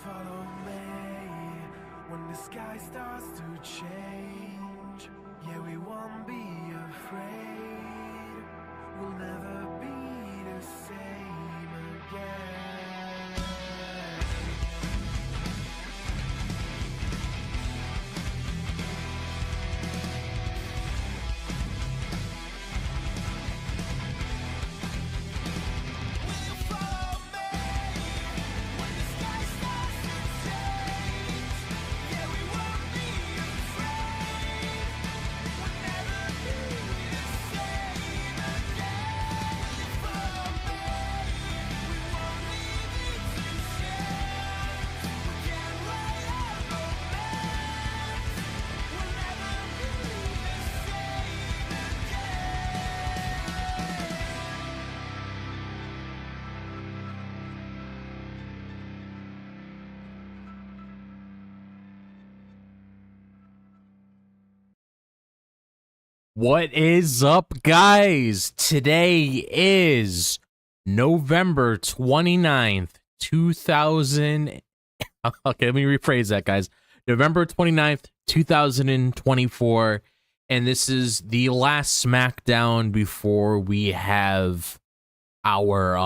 follow me when the sky starts to change. Yeah, we won't be afraid. We'll never be the same again. What is up, guys? Today is November 29th, 2000. Okay, let me rephrase that, guys. November 29th, 2024. And this is the last SmackDown before we have our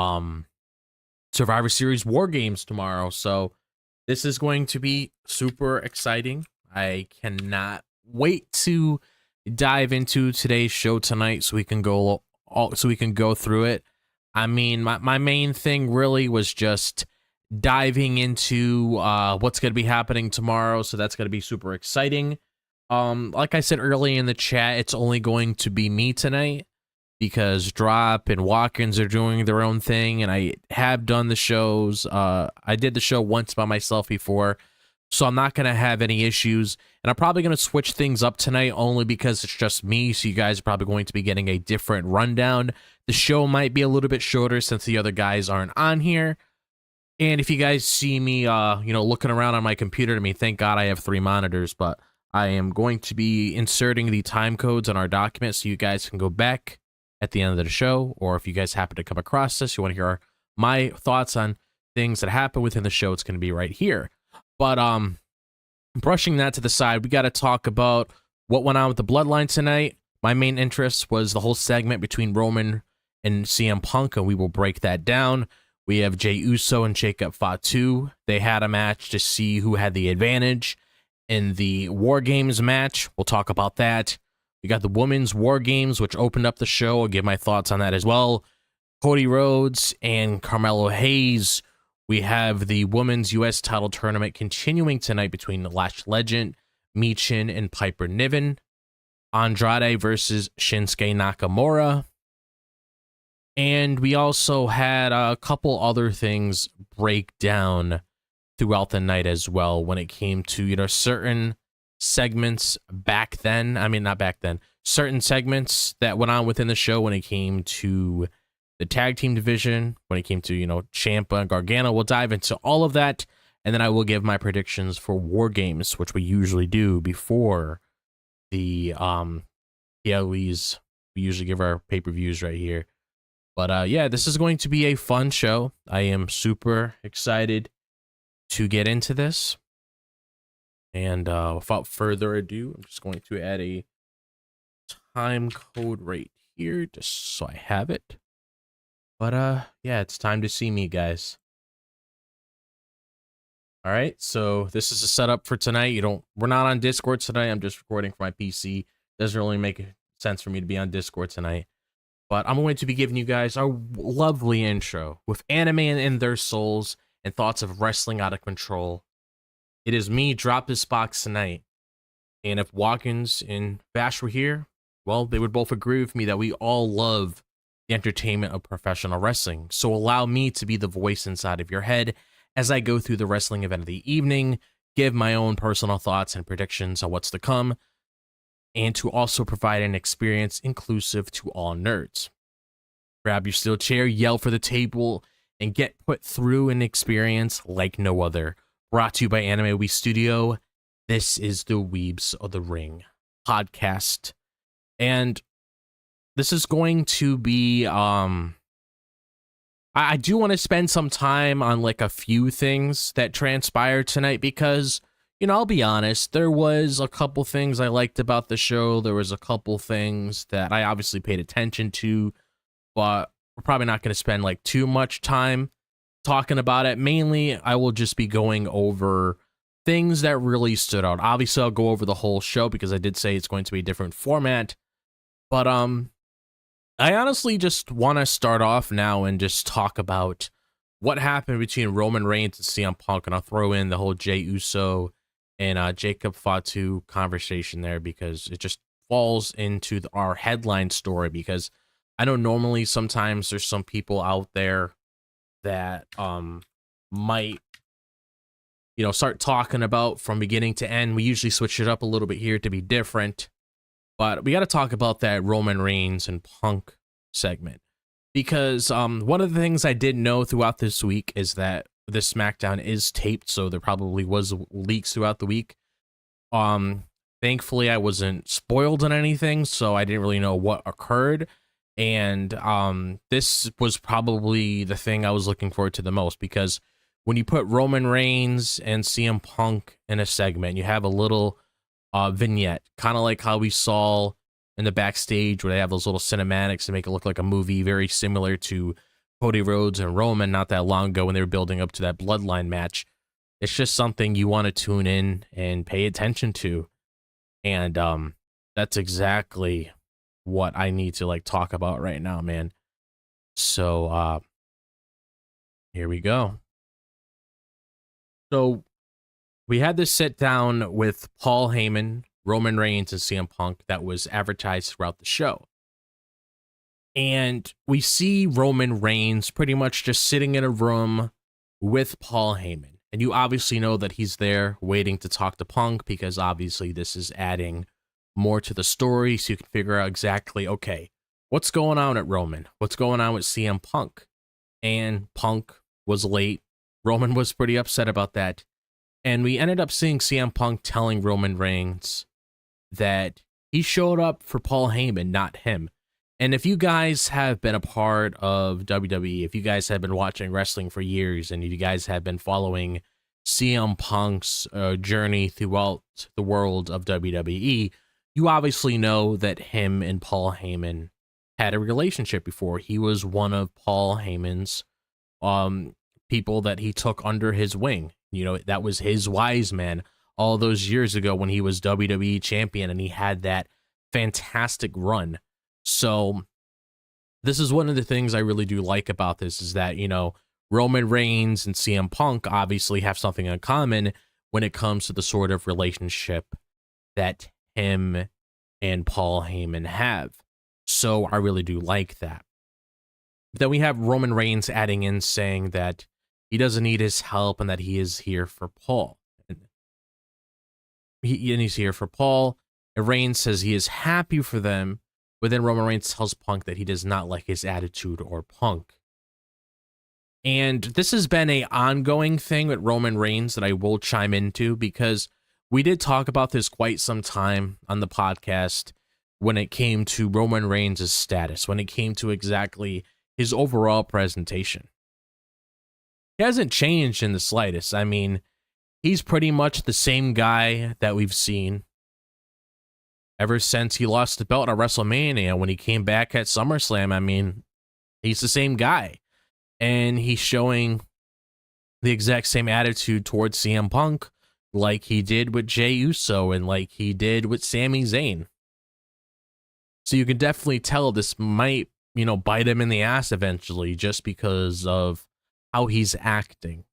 Survivor Series WarGames tomorrow. So this is going to be super exciting. I cannot wait to dive into today's show tonight so we can go through it. I mean, my main thing really was just diving into what's going to be happening tomorrow, so that's going to be super exciting. Like I said earlier in the chat, it's only going to be me tonight because Drop and Watkins are doing their own thing, and I have done the shows. I did the show once by myself before, so I'm not going to have any issues. And I'm probably going to switch things up tonight only because it's just me, so you guys are probably going to be getting a different rundown. The show might be a little bit shorter since the other guys aren't on here. And if you guys see me, looking around on my computer, to me, thank God I have 3 monitors, but I am going to be inserting the time codes on our document so you guys can go back at the end of the show, or if you guys happen to come across this, you want to hear my thoughts on things that happen within the show, it's going to be right here. But brushing that to the side, we got to talk about what went on with the Bloodline tonight. My main interest was the whole segment between Roman and CM Punk, and we will break that down. We have Jey Uso and Jacob Fatu. They had a match to see who had the advantage in the WarGames match. We'll talk about that. We got the Women's WarGames, which opened up the show. I'll give my thoughts on that as well. Cody Rhodes and Carmelo Hayes. We have the Women's U.S. title tournament continuing tonight between the Lash legend, Michin, and Piper Niven. Andrade versus Shinsuke Nakamura. And we also had a couple other things break down throughout the night as well when it came to, certain segments back then. I mean, not back then. Certain segments that went on within the show when it came to the tag team division, when it came to, Ciampa and Gargano. We'll dive into all of that, and then I will give my predictions for WarGames, which we usually do before the PLEs. We usually give our pay-per-views right here. But yeah, this is going to be a fun show. I am super excited to get into this. And without further ado, I'm just going to add a time code right here just so I have it. But yeah, it's time to see me, guys. All right, so this is a setup for tonight. We're not on Discord tonight. I'm just recording for my PC. Doesn't really make sense for me to be on Discord tonight. But I'm going to be giving you guys our lovely intro with anime in their souls and thoughts of wrestling out of control. It is me, DropThisBox, tonight. And if Watkins and Vash were here, well, they would both agree with me that we all love the entertainment of professional wrestling. So allow me to be the voice inside of your head as I go through the wrestling event of the evening, give my own personal thoughts and predictions on what's to come, and to also provide an experience inclusive to all nerds. Grab your steel chair, yell for the table, and get put through an experience like no other. Brought to you by Anime We Studio. This is the Weebs of the Ring podcast. And this is going to be I do want to spend some time on like a few things that transpired tonight because, I'll be honest, there was a couple things I liked about the show. There was a couple things that I obviously paid attention to, but we're probably not going to spend like too much time talking about it. Mainly, I will just be going over things that really stood out. Obviously, I'll go over the whole show because I did say it's going to be a different format, but I honestly just want to start off now and just talk about what happened between Roman Reigns and CM Punk, and I'll throw in the whole Jey Uso and Jacob Fatu conversation there because it just falls into our headline story. Because I know normally sometimes there's some people out there that might start talking about from beginning to end. We usually switch it up a little bit here to be different. But we got to talk about that Roman Reigns and Punk segment because one of the things I did know throughout this week is that this SmackDown is taped, so there probably was leaks throughout the week. Thankfully, I wasn't spoiled on anything, so I didn't really know what occurred. And this was probably the thing I was looking forward to the most because when you put Roman Reigns and CM Punk in a segment, you have a little vignette, kind of like how we saw in the backstage where they have those little cinematics to make it look like a movie, very similar to Cody Rhodes and Roman not that long ago when they were building up to that bloodline match. It's just something you want to tune in and pay attention to, and that's exactly what I need to like talk about right now, man. So here we go. So we had this sit down with Paul Heyman, Roman Reigns, and CM Punk that was advertised throughout the show. And we see Roman Reigns pretty much just sitting in a room with Paul Heyman. And you obviously know that he's there waiting to talk to Punk because obviously this is adding more to the story so you can figure out exactly, okay, what's going on at Roman? What's going on with CM Punk? And Punk was late. Roman was pretty upset about that. And we ended up seeing CM Punk telling Roman Reigns that he showed up for Paul Heyman, not him. And if you guys have been a part of WWE, if you guys have been watching wrestling for years, and you guys have been following CM Punk's journey throughout the world of WWE, you obviously know that him and Paul Heyman had a relationship before. He was one of Paul Heyman's people that he took under his wing. That was his wise man all those years ago when he was WWE champion and he had that fantastic run. So this is one of the things I really do like about this is that, Roman Reigns and CM Punk obviously have something in common when it comes to the sort of relationship that him and Paul Heyman have. So I really do like that. But then we have Roman Reigns adding in saying that he doesn't need his help and that he is here for Paul. And he's here for Paul. And Reigns says he is happy for them, but then Roman Reigns tells Punk that he does not like his attitude or Punk. And this has been an ongoing thing with Roman Reigns that I will chime into because we did talk about this quite some time on the podcast when it came to Roman Reigns' status, when it came to exactly his overall presentation. He hasn't changed in the slightest. I mean, he's pretty much the same guy that we've seen ever since he lost the belt at WrestleMania. When he came back at SummerSlam, I mean, he's the same guy. And he's showing the exact same attitude towards CM Punk like he did with Jey Uso and like he did with Sami Zayn. So you can definitely tell this might, bite him in the ass eventually just because of how he's acting.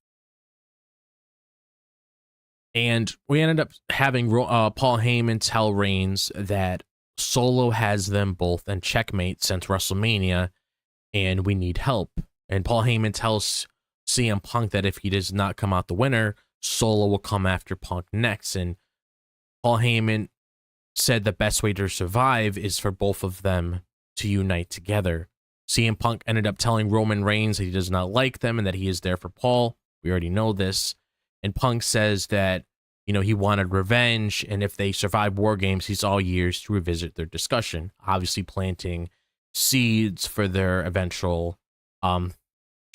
And we ended up having Paul Heyman tell Reigns that Solo has them both in checkmate since WrestleMania, and we need help. And Paul Heyman tells CM Punk that if he does not come out the winner, Solo will come after Punk next. And Paul Heyman said the best way to survive is for both of them to unite together. CM Punk ended up telling Roman Reigns that he does not like them and that he is there for Paul. We already know this. And Punk says that, he wanted revenge, and if they survive WarGames, he's all years to revisit their discussion, obviously planting seeds for their eventual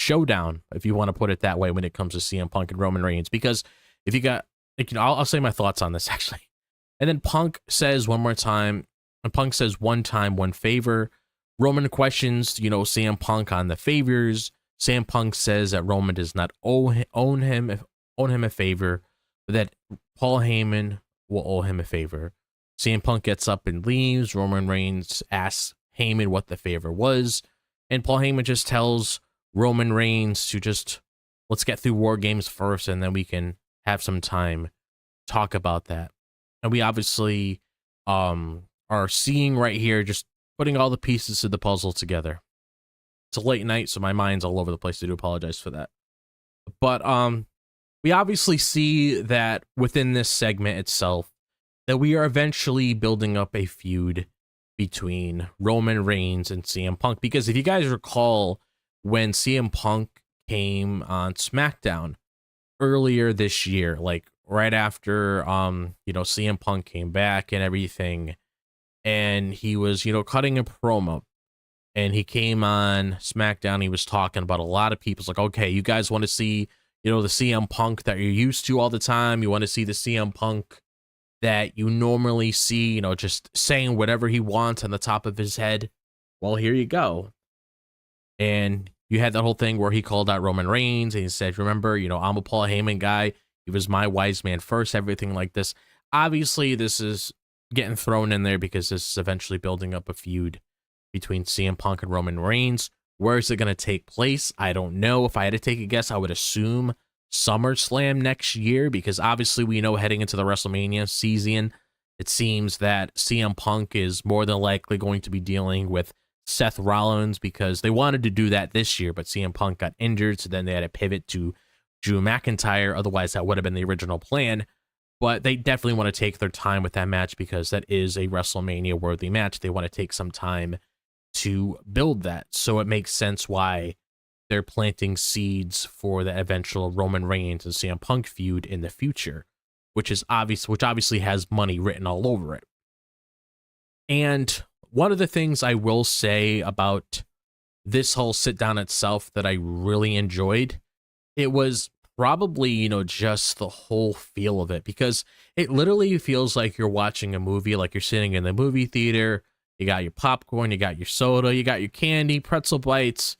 showdown, if you want to put it that way, when it comes to CM Punk and Roman Reigns. Because if you got, like, you know, I'll say my thoughts on this actually. And then Punk says one more time, and Punk says one time, one favor. Roman questions, you know, CM Punk on the favors. CM Punk says that Roman does not owe him a favor, but that Paul Heyman will owe him a favor. CM Punk gets up and leaves. Roman Reigns asks Heyman what the favor was, and Paul Heyman just tells Roman Reigns to just, let's get through WarGames first, and then we can have some time to talk about that. And we obviously are seeing right here, just putting all the pieces of the puzzle together. It's a late night, so my mind's all over the place. I do apologize for that. But we obviously see that within this segment itself, that we are eventually building up a feud between Roman Reigns and CM Punk. Because if you guys recall, when CM Punk came on SmackDown earlier this year, like right after you know, CM Punk came back and everything, and he was, you know, cutting a promo, and he came on SmackDown, he was talking about a lot of people's like, okay, you guys want to see, you know, the CM Punk that you're used to all the time, you want to see the CM Punk that you normally see, you know, just saying whatever he wants on the top of his head. Well, here you go. And you had that whole thing where he called out Roman Reigns and he said, remember, you know, I'm a Paul Heyman guy. He was my wise man first, everything like this. Obviously, this is getting thrown in there because this is eventually building up a feud between CM Punk and Roman Reigns. Where is it going to take place? I don't know. If I had to take a guess, I would assume SummerSlam next year, because obviously we know heading into the WrestleMania season, it seems that CM Punk is more than likely going to be dealing with Seth Rollins, because they wanted to do that this year, but CM Punk got injured, so then they had to pivot to Drew McIntyre. Otherwise, that would have been the original plan. But they definitely want to take their time with that match, because that is a WrestleMania worthy match. They want to take some time to build that. So it makes sense why they're planting seeds for the eventual Roman Reigns and CM Punk feud in the future, which obviously has money written all over it. And one of the things I will say about this whole sit down itself that I really enjoyed, it was probably, you know, just the whole feel of it, because it literally feels like you're watching a movie, like you're sitting in the movie theater. You got your popcorn, you got your soda, you got your candy, pretzel bites,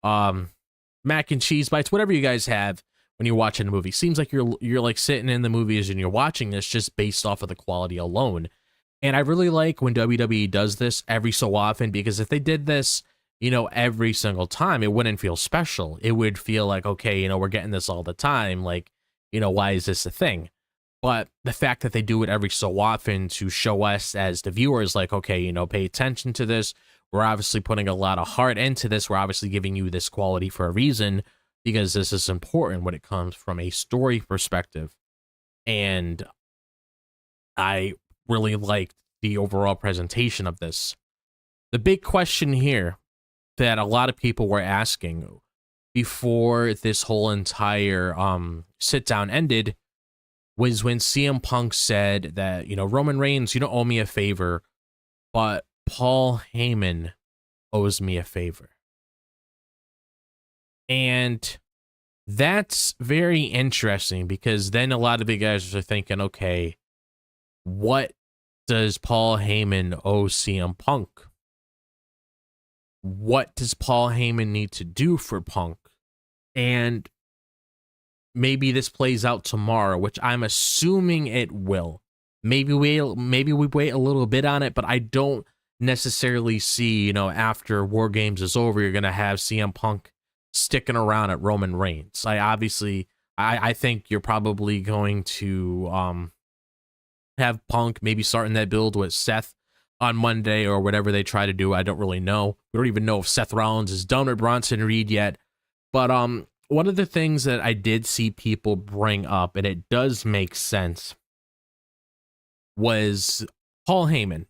mac and cheese bites, whatever you guys have when you're watching a movie. Seems like you're like sitting in the movies and you're watching this just based off of the quality alone. And I really like when WWE does this every so often, because if they did this, you know, every single time, it wouldn't feel special. It would feel like, okay, you know, we're getting this all the time. Like, you know, why is this a thing? But the fact that they do it every so often to show us as the viewers, like, okay, you know, pay attention to this. We're obviously putting a lot of heart into this. We're obviously giving you this quality for a reason, because this is important when it comes from a story perspective. And I really liked the overall presentation of this. The big question here that a lot of people were asking before this whole entire sit down ended was when CM Punk said that, you know, Roman Reigns, you don't owe me a favor, but Paul Heyman owes me a favor. And that's very interesting, because then a lot of the guys are thinking, okay, what does Paul Heyman owe CM Punk? What does Paul Heyman need to do for Punk? And maybe this plays out tomorrow, which I'm assuming it will. Maybe we wait a little bit on it, but I don't necessarily see, you know, after WarGames is over, you're gonna have CM Punk sticking around at Roman Reigns. I think you're probably going to have Punk maybe starting that build with Seth on Monday or whatever they try to do. I don't really know. We don't even know if Seth Rollins is done with Bronson Reed yet. But one of the things that I did see people bring up, and it does make sense, was Paul Heyman.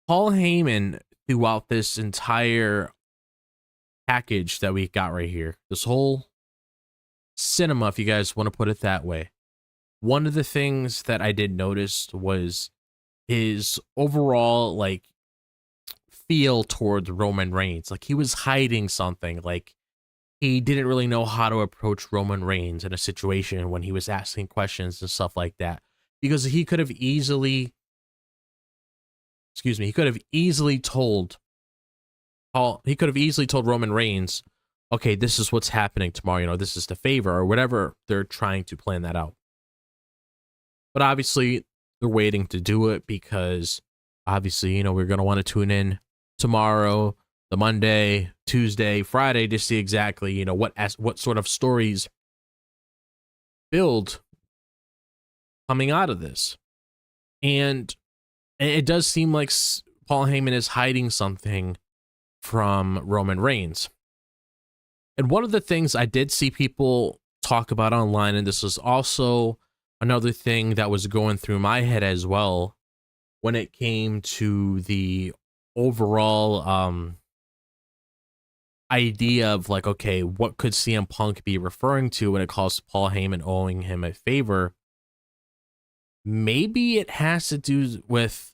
Paul Heyman, throughout this entire package that we got right here, this whole cinema, if you guys want to put it that way, one of the things that I did notice was his overall, like, feel towards Roman Reigns. Like, he was hiding something. Like, he didn't really know how to approach Roman Reigns in a situation when he was asking questions and stuff like that. Because he could have easily, he could have easily told Roman Reigns, okay, this is what's happening tomorrow, you know, this is the favor or whatever they're trying to plan that out. But obviously, they're waiting to do it because obviously, you know, we're going to want to tune in tomorrow, the Monday, Tuesday, Friday to see exactly, you know, what sort of stories build coming out of this. And it does seem like Paul Heyman is hiding something from Roman Reigns. And one of the things I did see people talk about online, and this was also another thing that was going through my head as well when it came to the overall idea of like, okay, what could CM Punk be referring to when it calls Paul Heyman owing him a favor? Maybe it has to do with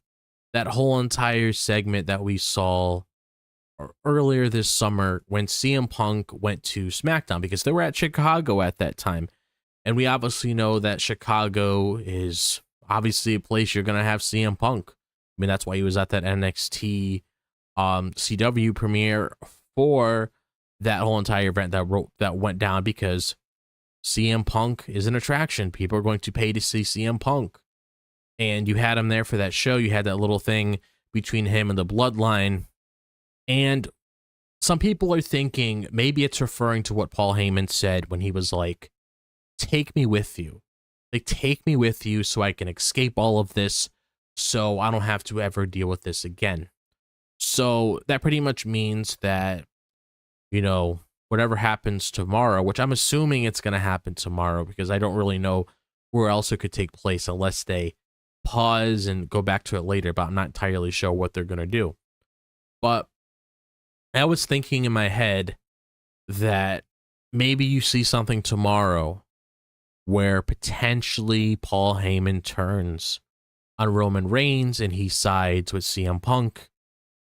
that whole entire segment that we saw earlier this summer when CM Punk went to SmackDown, because they were at Chicago at that time. And we obviously know that Chicago is obviously a place you're going to have CM Punk. I mean, that's why he was at that NXT CW premiere for that whole entire event that went down, because CM Punk is an attraction. People are going to pay to see CM Punk. And you had him there for that show. You had that little thing between him and the Bloodline. And some people are thinking maybe it's referring to what Paul Heyman said when he was like, take me with you. Like, take me with you so I can escape all of this, so I don't have to ever deal with this again. So that pretty much means that, you know, whatever happens tomorrow, which I'm assuming it's going to happen tomorrow because I don't really know where else it could take place unless they pause and go back to it later, but I'm not entirely sure what they're going to do. But I was thinking in my head that maybe you see something tomorrow where potentially Paul Heyman turns on Roman Reigns and he sides with CM Punk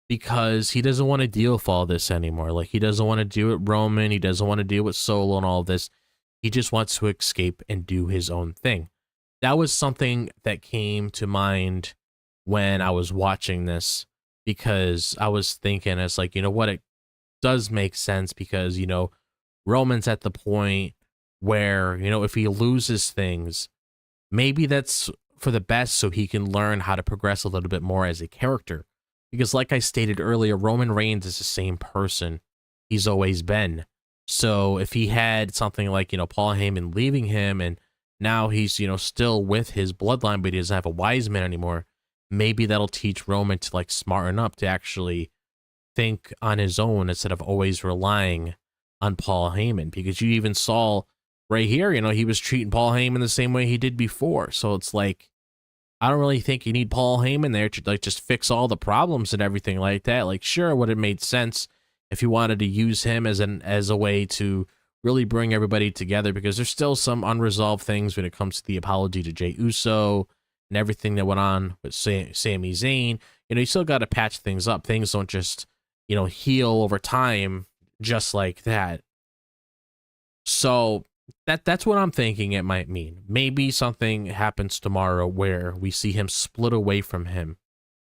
because he doesn't want to deal with all this anymore. Like, he doesn't want to deal with Roman. He doesn't want to deal with Solo and all this. He just wants to escape and do his own thing. That was something that came to mind when I was watching this, because I was thinking, it's like, you know what, it does make sense because, you know, Roman's at the point where, you know, if he loses things, maybe that's for the best so he can learn how to progress a little bit more as a character. Because like I stated earlier, Roman Reigns is the same person he's always been. So if he had something like, you know, Paul Heyman leaving him and now he's, you know, still with his bloodline, but he doesn't have a wise man anymore, maybe that'll teach Roman to like smarten up to actually think on his own instead of always relying on Paul Heyman. Because you even saw right here, you know, he was treating Paul Heyman the same way he did before. So it's like, I don't really think you need Paul Heyman there to like just fix all the problems and everything like that. Like, sure, would have made sense if you wanted to use him as a way to really bring everybody together, because there's still some unresolved things when it comes to the apology to Jey Uso and everything that went on with Sami Zayn. You know, you still got to patch things up. Things don't just, you know, heal over time just like that. So that's what I'm thinking it might mean. Maybe something happens tomorrow where we see him split away from him,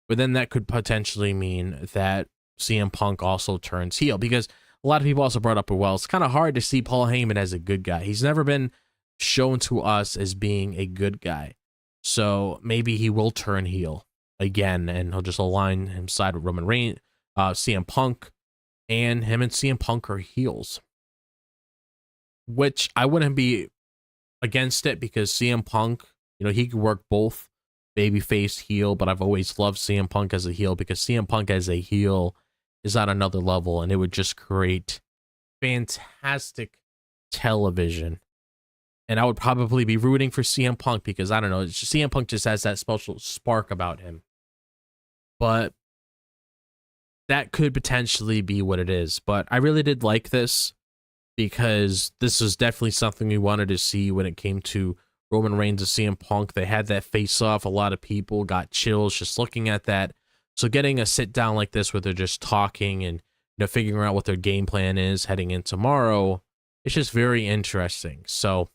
but then that could potentially mean that CM Punk also turns heel, because a lot of people also brought up, well, it's kind of hard to see Paul Heyman as a good guy. He's never been shown to us as being a good guy. So maybe he will turn heel again and he'll just align him side with Roman Reigns, CM Punk, and him and CM Punk are heels. Which I wouldn't be against it, because CM Punk, you know, he could work both babyface, heel, but I've always loved CM Punk as a heel because CM Punk as a heel is on another level, and it would just create fantastic television. And I would probably be rooting for CM Punk because, I don't know, CM Punk just has that special spark about him. But that could potentially be what it is. But I really did like this, because this was definitely something we wanted to see when it came to Roman Reigns and CM Punk. They had that face-off. A lot of people got chills just looking at that. So getting a sit-down like this where they're just talking and figuring out what their game plan is heading in tomorrow. It's just very interesting. So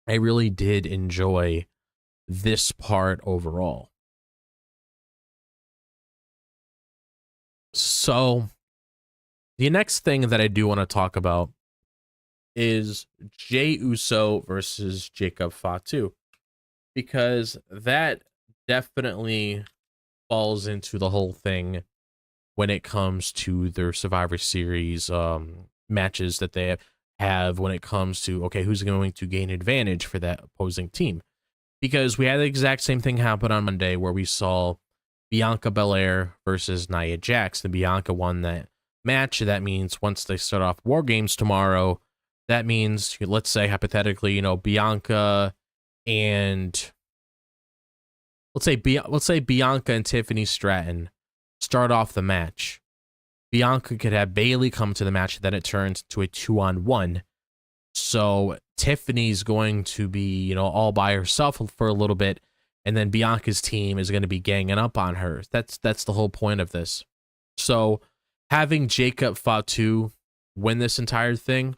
I really did enjoy this part overall. So the next thing that I do want to talk about is Jey Uso versus Jacob Fatu, because that definitely falls into the whole thing when it comes to their Survivor Series matches that they have when it comes to, okay, who's going to gain advantage for that opposing team. Because we had the exact same thing happen on Monday where we saw Bianca Belair versus Nia Jax. And Bianca won that match. That means once they start off WarGames tomorrow, that means, let's say hypothetically, Bianca and let's say Bianca and Tiffany Stratton start off the match. Bianca could have Bayley come to the match, then it turns to a 2-on-1. So Tiffany's going to be, all by herself for a little bit, and then Bianca's team is going to be ganging up on her. That's the whole point of this. So having Jacob Fatu win this entire thing,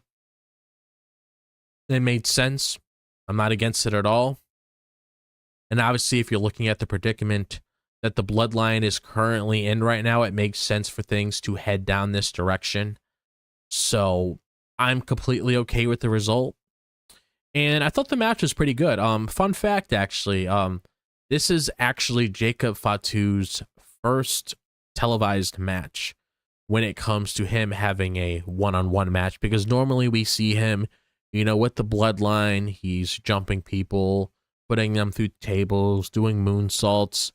it made sense. I'm not against it at all. And obviously, if you're looking at the predicament that the bloodline is currently in right now, it makes sense for things to head down this direction. So I'm completely okay with the result. And I thought the match was pretty good. Fun fact, actually, this is actually Jacob Fatu's first televised match when it comes to him having a one-on-one match, because normally we see him, with the bloodline, he's jumping people, putting them through tables, doing moonsaults,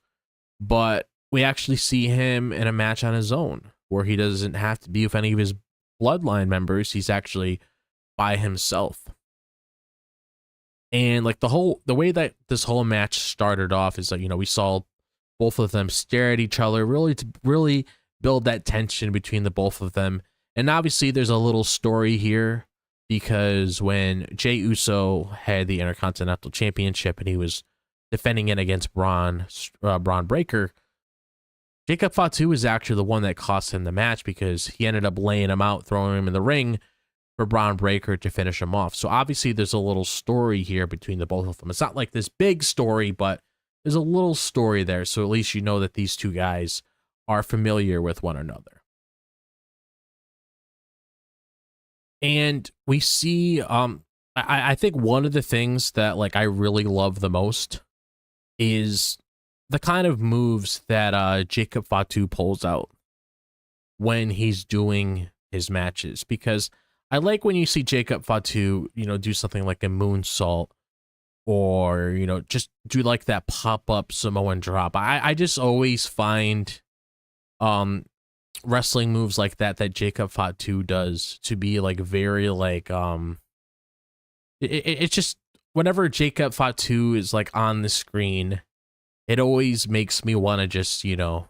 but we actually see him in a match on his own where he doesn't have to be with any of his bloodline members. He's actually by himself. And like the way that this whole match started off is that, we saw both of them stare at each other, really build that tension between the both of them. And obviously there's a little story here, because when Jey Uso had the Intercontinental Championship and he was defending it against Braun Breaker, Jacob Fatu was actually the one that cost him the match, because he ended up laying him out, throwing him in the ring for Braun Breaker to finish him off. So obviously there's a little story here between the both of them. It's not like this big story, but there's a little story there. So at least you know that these two guys are familiar with one another. And we see, I think one of the things that I really love the most is the kind of moves that Jacob Fatu pulls out when he's doing his matches, because I like when you see Jacob Fatu, do something like a moonsault, or, just do like that pop-up Samoan drop. I just always find wrestling moves like that Jacob Fatu does to be very it's just, whenever Jacob Fatu is on the screen, it always makes me want to just, pay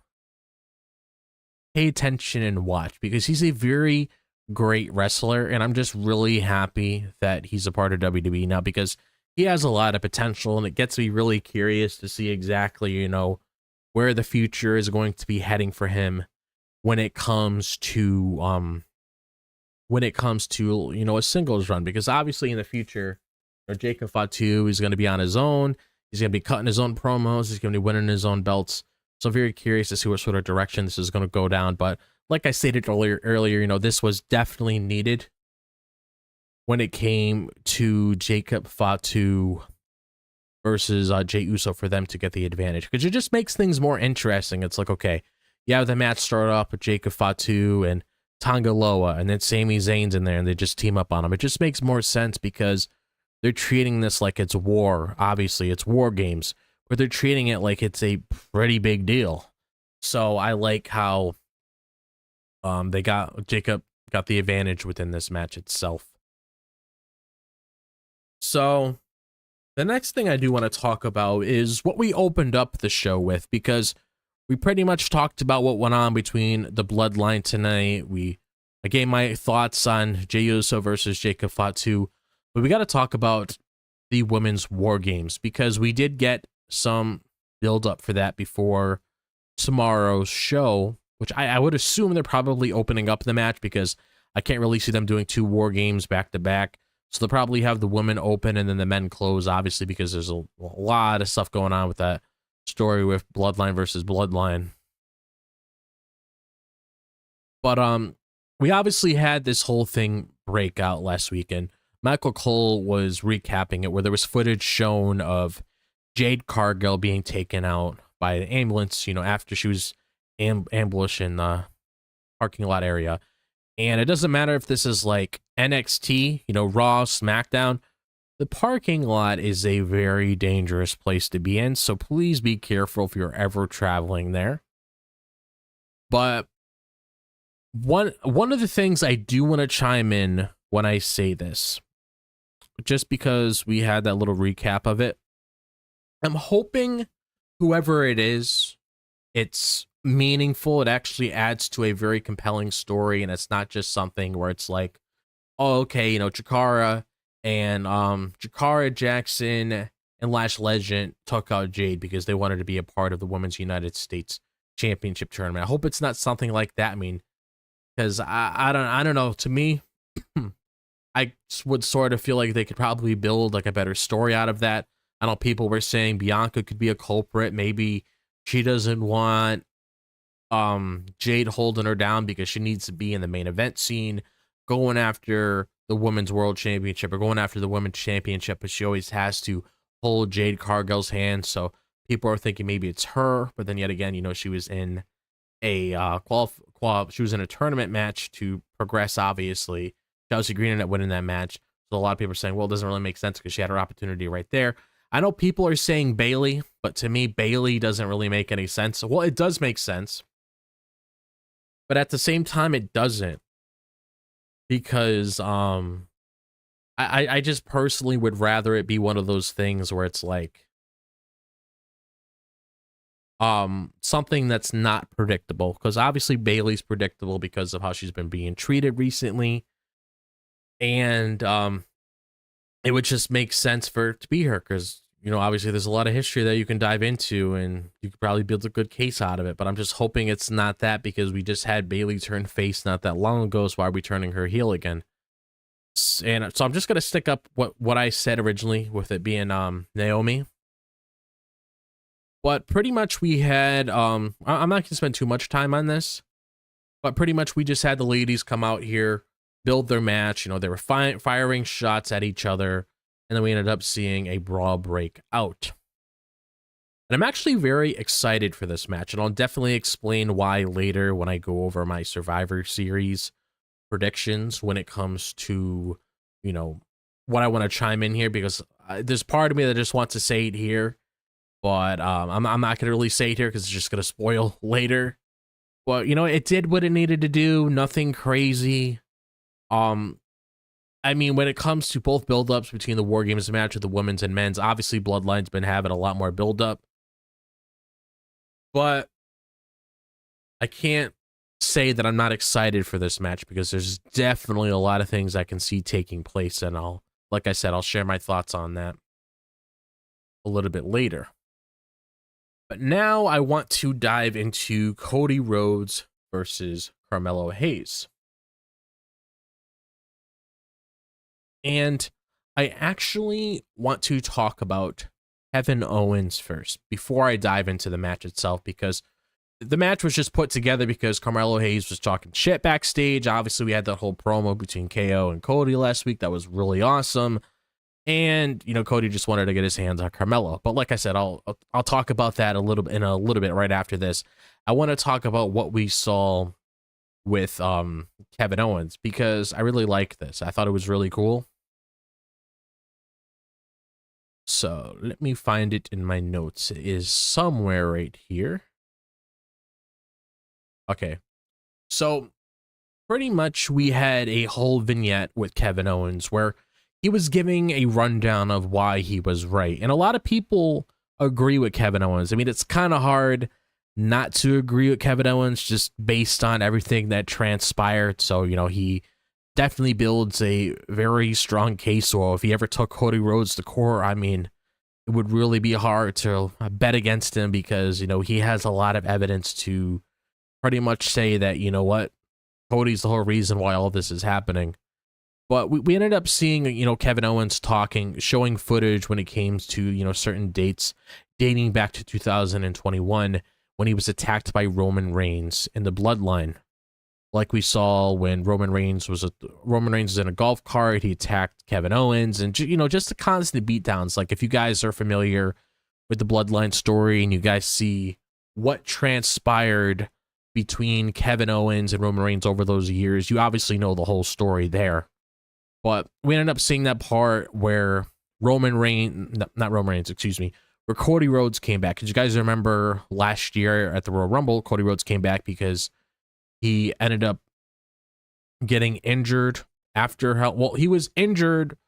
attention and watch, because he's a very great wrestler, and I'm just really happy that he's a part of WWE now, because he has a lot of potential, and it gets me really curious to see exactly, where the future is going to be heading for him when it comes to a singles run, because obviously in the future, Jacob Fatu is going to be on his own. He's going to be cutting his own promos. He's going to be winning his own belts. So I'm very curious to see what sort of direction this is going to go down. But like I stated earlier, this was definitely needed when it came to Jacob Fatu versus Jey Uso, for them to get the advantage, because it just makes things more interesting. It's like, okay, yeah, the match started off with Jacob Fatu and Tonga Loa, and then Sami Zayn's in there, and they just team up on him. It just makes more sense, because they're treating this like it's war. Obviously, it's WarGames, but they're treating it like it's a pretty big deal. So I like how Jacob got the advantage within this match itself. So the next thing I do want to talk about is what we opened up the show with, because we pretty much talked about what went on between the bloodline tonight. I gave my thoughts on Jey Uso versus Jacob Fatu, but we got to talk about the women's WarGames, because we did get some build up for that before tomorrow's show. which I would assume they're probably opening up the match because I can't really see them doing 2 War Games back to back. So they'll probably have the women open and then the men close, obviously, because there's a lot of stuff going on with that story with Bloodline versus Bloodline. But we obviously had this whole thing break out last weekend. Michael Cole was recapping it where there was footage shown of Jade Cargill being taken out by an ambulance, you know, after she was ambushed in the parking lot area. And it doesn't matter if this is like NXT, you know, Raw, SmackDown. The parking lot is a very dangerous place to be in, so please be careful if you're ever traveling there. But one of the things I do want to chime in when I say this, just because we had that little recap of it, I'm hoping whoever it is, it's meaningful. It actually adds to a very compelling story, and it's not just something where it's like, oh, okay, you know, Jakara Jackson and Lash Legend took out Jade because they wanted to be a part of the Women's United States Championship tournament. I hope it's not something like that. I mean, because I don't know. To me, I would sort of feel like they could probably build like a better story out of that. I know people were saying Bianca could be a culprit. Maybe she doesn't want Jade holding her down because she needs to be in the main event scene, going after the Women's World Championship or going after the Women's Championship, but she always has to hold Jade Cargill's hand. So people are thinking maybe it's her, but then yet again, you know, she was in a she was in a tournament match to progress, obviously. Chelsea Green ended up winning that match. So a lot of people are saying, well, it doesn't really make sense because she had her opportunity right there. I know people are saying Bayley, but to me, Bayley doesn't really make any sense. Well, it does make sense, but at the same time, it doesn't, because I just personally would rather it be one of those things where it's like something that's not predictable, because obviously Bayley's predictable because of how she's been being treated recently, and it would just make sense for it to be her because, you know, obviously there's a lot of history that you can dive into and you could probably build a good case out of it. But I'm just hoping it's not that, because we just had Bayley turn face not that long ago. So why are we turning her heel again? And so I'm just going to stick up what I said originally with it being Naomi. But pretty much we had, I'm not going to spend too much time on this, but pretty much we just had the ladies come out here, build their match. You know, they were firing shots at each other, and then we ended up seeing a brawl break out. And I'm actually very excited for this match, and I'll definitely explain why later when I go over my Survivor Series predictions when it comes to, you know, what I want to chime in here, because there's part of me that just wants to say it here, but I'm not going to really say it here because it's just going to spoil later. But, you know, it did what it needed to do, nothing crazy. I mean, when it comes to both build-ups between the WarGames match with the women's and men's, obviously Bloodline's been having a lot more build-up. But I can't say that I'm not excited for this match, because there's definitely a lot of things I can see taking place, and like I said, I'll share my thoughts on that a little bit later. But now I want to dive into Cody Rhodes versus Carmelo Hayes. And I actually want to talk about Kevin Owens first before I dive into the match itself, because the match was just put together because Carmelo Hayes was talking shit backstage. Obviously, we had that whole promo between KO and Cody last week that was really awesome. And, you know, Cody just wanted to get his hands on Carmelo. But like I said, I'll talk about that in a little bit right after this. I want to talk about what we saw with Kevin Owens, because I really like this. I thought it was really cool. So let me find it in my notes. It is somewhere right here. Okay. So pretty much we had a whole vignette with Kevin Owens where he was giving a rundown of why he was right. And a lot of people agree with Kevin Owens. I mean, it's kind of hard not to agree with Kevin Owens just based on everything that transpired. So, you know, he definitely builds a very strong case. So if he ever took Cody Rhodes to court, I mean, it would really be hard to bet against him, because, you know, he has a lot of evidence to pretty much say that, you know what, Cody's the whole reason why all this is happening. But we ended up seeing, you know, Kevin Owens showing footage when it came to, you know, certain dates dating back to 2021 when he was attacked by Roman Reigns in the Bloodline. Like we saw when Roman Reigns was in a golf cart, he attacked Kevin Owens, and, you know, just the constant beatdowns. Like, if you guys are familiar with the Bloodline story and you guys see what transpired between Kevin Owens and Roman Reigns over those years, you obviously know the whole story there. But we ended up seeing that part where where Cody Rhodes came back. Because you guys remember last year at the Royal Rumble, Cody Rhodes came back because he ended up getting injured he was injured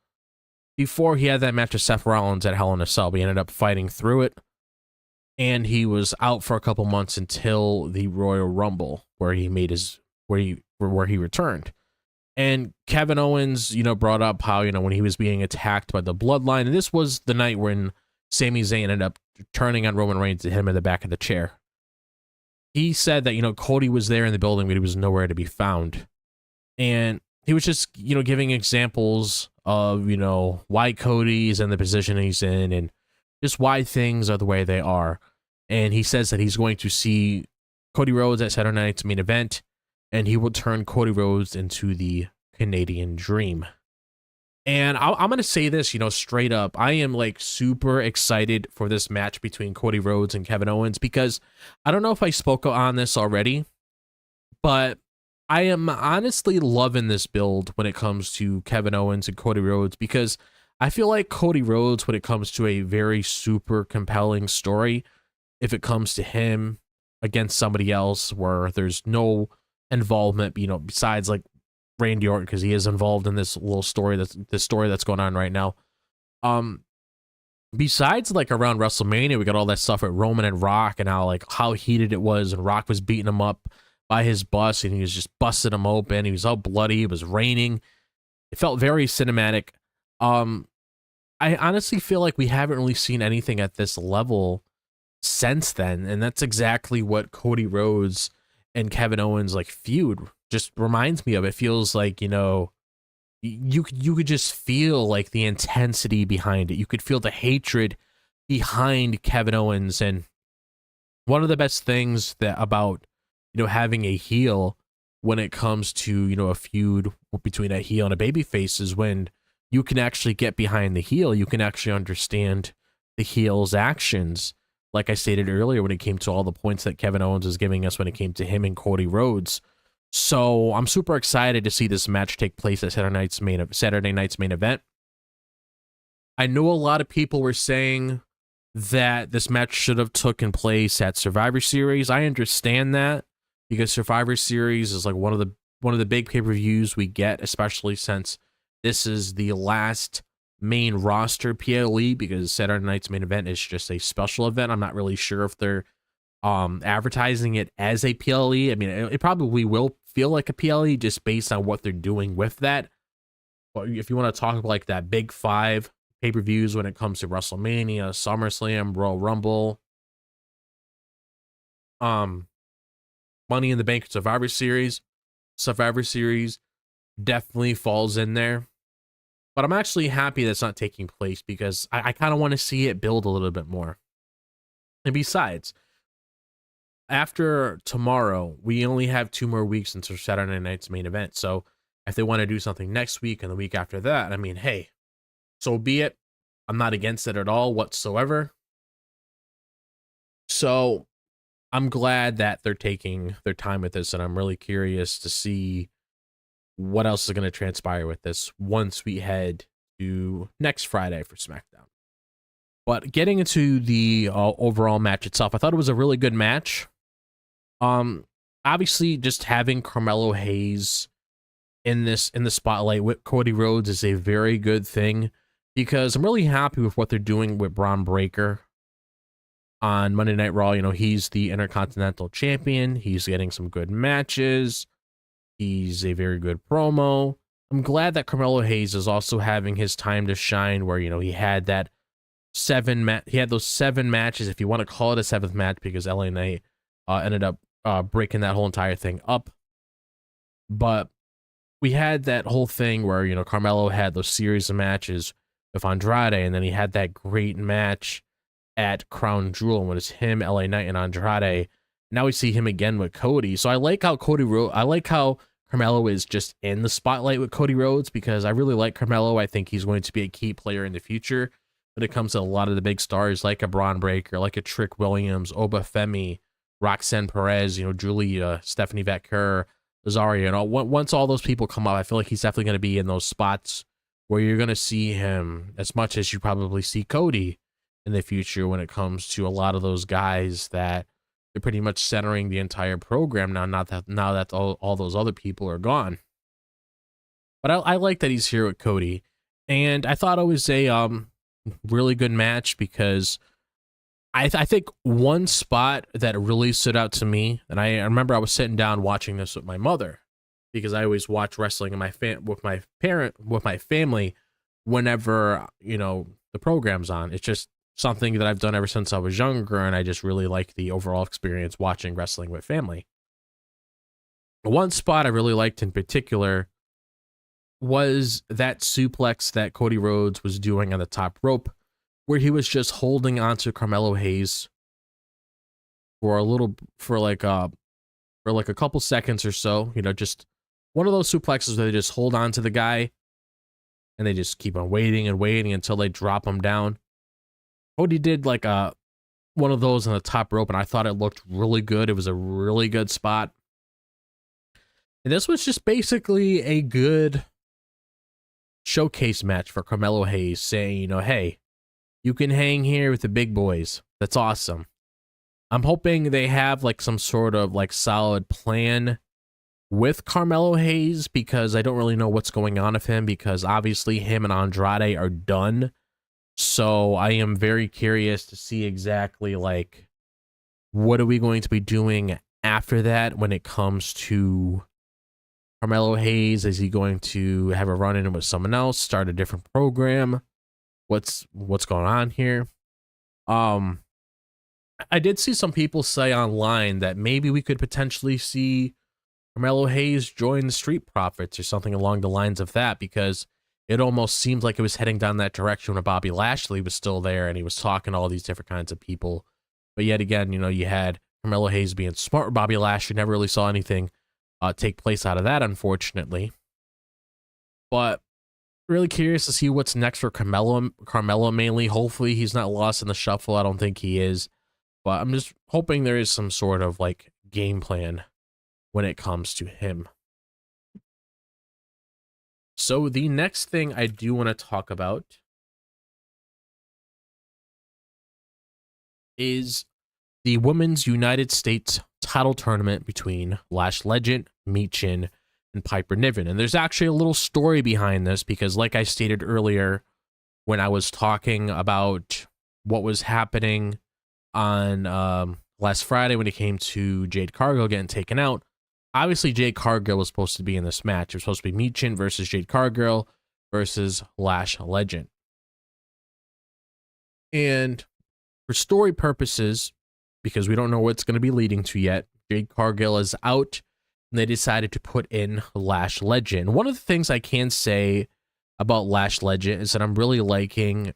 before he had that match with Seth Rollins at Hell in a Cell. But he ended up fighting through it, and he was out for a couple months until the Royal Rumble, where he returned. And Kevin Owens, you know, brought up how, you know, when he was being attacked by the Bloodline, and this was the night when Sami Zayn ended up turning on Roman Reigns to hit him in the back of the chair. He said that, you know, Cody was there in the building, but he was nowhere to be found. And he was just, you know, giving examples of, you know, why Cody's in the position he's in and just why things are the way they are. And he says that he's going to see Cody Rhodes at Saturday Night's Main Event, and he will turn Cody Rhodes into the Canadian Dream. And I'm going to say this, you know, straight up. I am, like, super excited for this match between Cody Rhodes and Kevin Owens, because I don't know if I spoke on this already, but I am honestly loving this build when it comes to Kevin Owens and Cody Rhodes, because I feel like Cody Rhodes, when it comes to a very super compelling story, if it comes to him against somebody else where there's no involvement, you know, besides like Randy Orton, because he is involved in this little story that's going on right now. Besides, like, around WrestleMania, we got all that stuff with Roman and Rock, and how heated it was, and Rock was beating him up by his bus, and he was just busting him open. He was all bloody. It was raining. It felt very cinematic. I honestly feel like we haven't really seen anything at this level since then, and that's exactly what Cody Rhodes and Kevin Owens, like, feud just reminds me of. It feels like, you know, you could just feel, like, the intensity behind it. You could feel the hatred behind Kevin Owens. And one of the best things about, you know, having a heel when it comes to, you know, a feud between a heel and a babyface is when you can actually get behind the heel. You can actually understand the heel's actions. Like I stated earlier, when it came to all the points that Kevin Owens is giving us when it came to him and Cody Rhodes. So I'm super excited to see this match take place at Saturday night's main event. I know a lot of people were saying that this match should have taken place at Survivor Series. I understand that, because Survivor Series is like one of the big pay-per-views we get, especially since this is the last main roster PLE, because Saturday night's main event is just a special event. I'm not really sure if they're advertising it as a PLE. I mean, it probably will feel like a PLE just based on what they're doing with that. But if you want to talk about, like, that big 5 pay-per-views when it comes to WrestleMania, SummerSlam, Royal Rumble, Money in the Bank, Survivor Series definitely falls in there. But I'm actually happy that's not taking place, because I kind of want to see it build a little bit more. And besides, after tomorrow, we only have 2 more weeks until Saturday night's main event. So if they want to do something next week and the week after that, I mean, hey, so be it. I'm not against it at all whatsoever. So I'm glad that they're taking their time with this, and I'm really curious to see what else is going to transpire with this once we head to next Friday for SmackDown. But getting into the overall match itself, I thought it was a really good match. Obviously, just having Carmelo Hayes in the spotlight with Cody Rhodes is a very good thing, because I'm really happy with what they're doing with Braun Breaker on Monday Night Raw. You know, he's the Intercontinental Champion. He's getting some good matches. He's a very good promo. I'm glad that Carmelo Hayes is also having his time to shine, where, you know, he had those 7 matches, if you want to call it a 7th match, because LA Knight ended up breaking that whole entire thing up. But we had that whole thing where, you know, Carmelo had those series of matches with Andrade, and then he had that great match at Crown Jewel when it's him, LA Knight, and Andrade. Now we see him again with Cody. So I like how Carmelo is just in the spotlight with Cody Rhodes, because I really like Carmelo. I think he's going to be a key player in the future when it comes to a lot of the big stars like a Braun Breaker, like a Trick Williams, Oba Femi, Roxanne Perez, you know, Julia, Stephanie Vaquer, Rosario. You know, once all those people come up, I feel like he's definitely going to be in those spots where you're going to see him as much as you probably see Cody in the future when it comes to a lot of those guys that they're pretty much centering the entire program now, now that all those other people are gone. But I like that he's here with Cody. And I thought it was a really good match, because I think one spot that really stood out to me, and I remember I was sitting down watching this with my mother, because I always watch wrestling in with my family whenever, you know, the program's on. It's just something that I've done ever since I was younger, and I just really like the overall experience watching wrestling with family. One spot I really liked in particular was that suplex that Cody Rhodes was doing on the top rope, where he was just holding onto Carmelo Hayes for like a couple seconds or so. You know, just one of those suplexes where they just hold on to the guy and they just keep on waiting and waiting until they drop him down. Cody did like one of those on the top rope, and I thought it looked really good. It was a really good spot. And this was just basically a good showcase match for Carmelo Hayes, saying, you know, hey, you can hang here with the big boys. That's awesome. I'm hoping they have like some sort of like solid plan with Carmelo Hayes, because I don't really know what's going on with him, because obviously him and Andrade are done. So I am very curious to see exactly like what are we going to be doing after that when it comes to Carmelo Hayes. Is he going to have a run-in with someone else, start a different program? What's going on here? I did see some people say online that maybe we could potentially see Carmelo Hayes join the Street Profits or something along the lines of that, because it almost seemed like it was heading down that direction when Bobby Lashley was still there and he was talking to all these different kinds of people. But yet again, you know, you had Carmelo Hayes being smart with Bobby Lashley. Never really saw anything take place out of that, unfortunately. But really curious to see what's next for Carmelo mainly. Hopefully he's not lost in the shuffle. I don't think he is. But I'm just hoping there is some sort of like game plan when it comes to him. So the next thing I do want to talk about is the Women's United States title tournament between Lash Legend, Michin, and Piper Niven. And there's actually a little story behind this, because like I stated earlier when I was talking about what was happening on last Friday when it came to Jade Cargill getting taken out, obviously Jade Cargill was supposed to be in this match. It was supposed to be Michin versus Jade Cargill versus Lash Legend. And for story purposes, because we don't know what it's going to be leading to yet, Jade Cargill is out, and they decided to put in Lash Legend. One of the things I can say about Lash Legend is that I'm really liking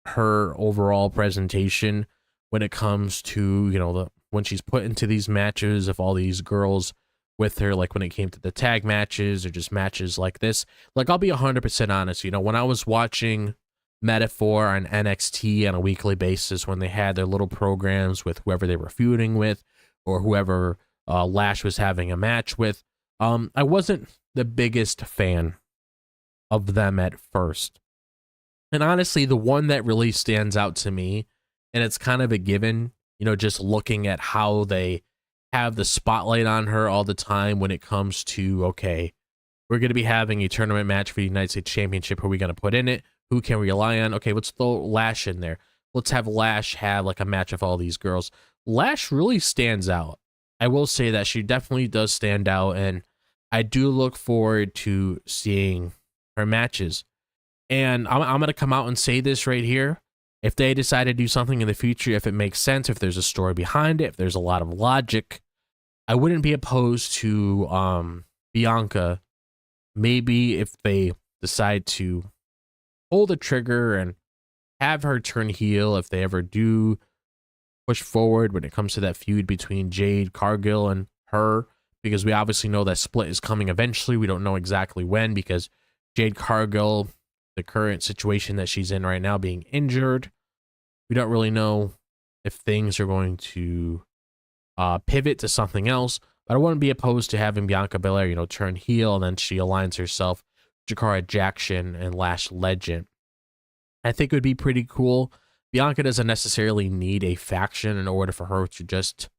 her overall presentation when it comes to, you know, when she's put into these matches of all these girls with her, like when it came to the tag matches or just matches like this. Like, I'll be 100% honest, you know, when I was watching Metaphor on NXT on a weekly basis, when they had their little programs with whoever they were feuding with or whoever Lash was having a match with, I wasn't the biggest fan of them at first. And honestly, the one that really stands out to me, and it's kind of a given, you know, just looking at how they have the spotlight on her all the time when it comes to, okay, we're going to be having a tournament match for the United States Championship. Who are we going to put in it? Who can we rely on? Okay, let's throw Lash in there. Let's have Lash have like a match of all these girls. Lash really stands out. I will say that she definitely does stand out, and I do look forward to seeing her matches. And I'm going to come out and say this right here. If they decide to do something in the future, if it makes sense, if there's a story behind it, if there's a lot of logic, I wouldn't be opposed to Bianca, maybe if they decide to pull the trigger and have her turn heel, if they ever do push forward when it comes to that feud between Jade Cargill and her, because we obviously know that split is coming eventually. We don't know exactly when, because Jade Cargill, the current situation that she's in right now, being injured, we don't really know if things are going to pivot to something else. But I wouldn't be opposed to having Bianca Belair, you know, turn heel, and then she aligns herself with Jakara Jackson and Lash Legend. I think it would be pretty cool. Bianca doesn't necessarily need a faction in order for her to just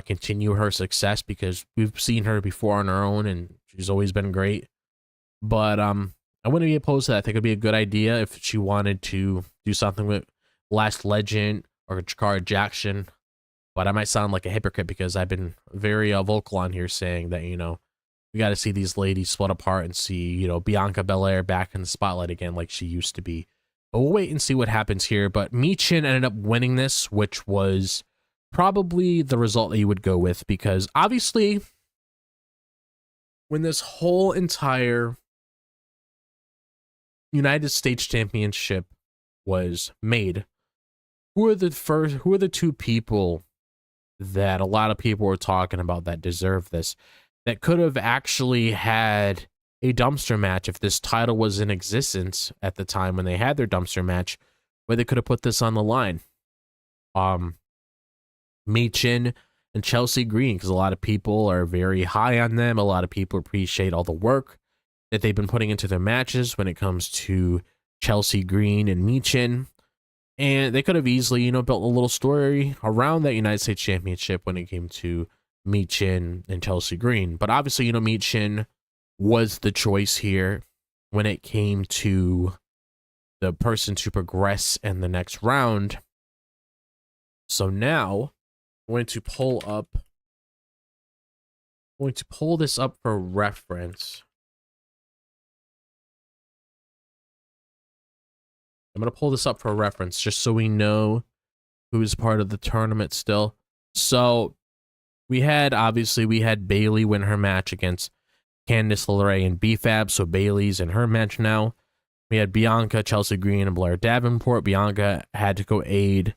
continue her success, because we've seen her before on her own and she's always been great. But I wouldn't be opposed to that. I think it would be a good idea if she wanted to do something with Lash Legend or Jakara Jackson. But I might sound like a hypocrite because I've been very vocal on here saying that, you know, we got to see these ladies split apart and see, you know, Bianca Belair back in the spotlight again like she used to be. But we'll wait and see what happens here. But Michin ended up winning this, which was probably the result that you would go with, because obviously when this whole entire United States Championship was made, who are the two people that a lot of people were talking about that deserve this, that could have actually had a dumpster match if this title was in existence at the time when they had their dumpster match, where they could have put this on the line? Michin and Chelsea Green, because a lot of people are very high on them. A lot of people appreciate all the work that they've been putting into their matches when it comes to Chelsea Green and Michin. And they could have easily, you know, built a little story around that United States Championship when it came to Michin and Chelsea Green. But obviously, you know, Michin was the choice here when it came to the person to progress in the next round. So now I'm going to pull this up for reference. I'm going to pull this up for reference just so we know who's part of the tournament still. So we had Bayley win her match against Candice LeRae and BFAB. So Bayley's in her match now. We had Bianca, Chelsea Green, and Blair Davenport. Bianca had to go aid